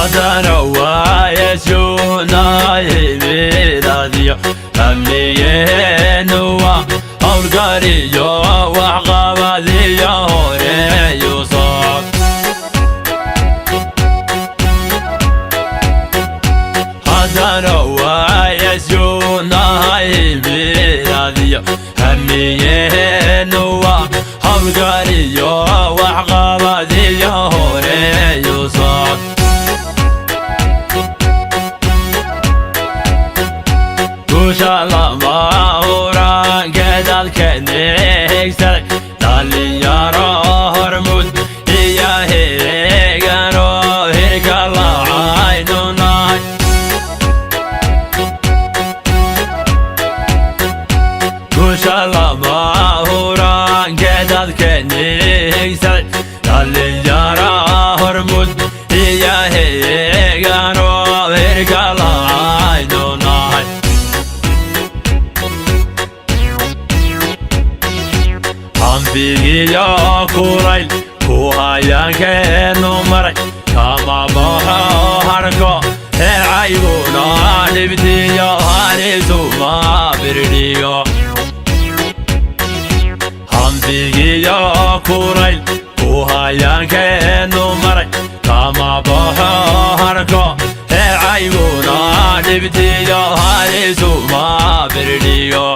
هذا ويسونا يبيداديو أمينوا أولقاريو وعقاباديو ريوصاك هذا ويسونا يبيداديو أمينوا أولقاريو وعقاباديو ريوصاك Kushala maura gedal kenik sar daliyaro hormud iya hegaro hergala aynunay Kushala maura gedal kenik sar daliyaro hormud iya hegaro hergala aynunay Bigi ya kuray kuhaya ke numaray kama baha harko he ayguna libti ya harisu ma birdiyo Ham bigi ya kuray kuhaya ke numaray kama baha harko he ayguna libti ya harisu ma birdiyo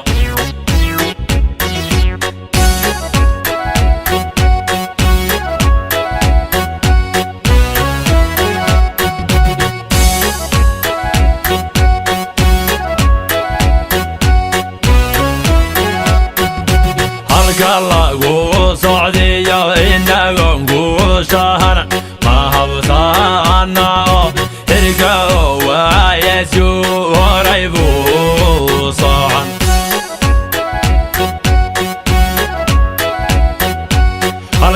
Kalagu Saudiya inagongu shahara mahabsana hirga wa yesu horaibu sahan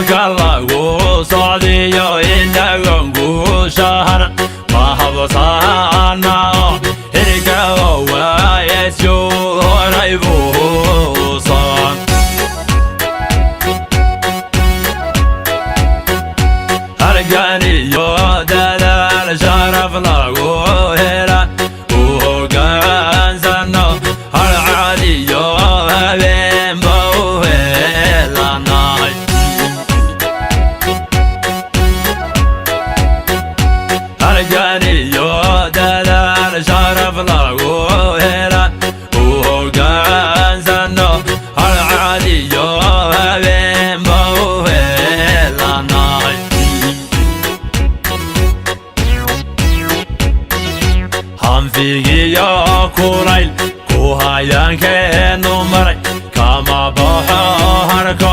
Kalagu Saudiya inagongu shahara mahabsana hirga wa yesu horaibu sahan Hargani yodala sharaf lagu hera uganzano harali yo bembo helanai Hargani yodala sharaf lagu hera uganzano harali yo bembo helanai Figi ya kuray kuhayan ke numaray kama baha harko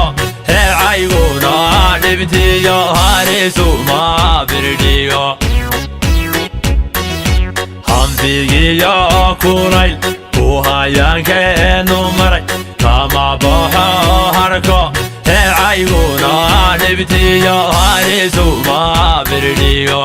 he ayguna libti ya harisu ma birdiyo Ham figi ya kuray kuhayan ke numaray kama baha harko he ayguna libti ya harisu ma birdiyo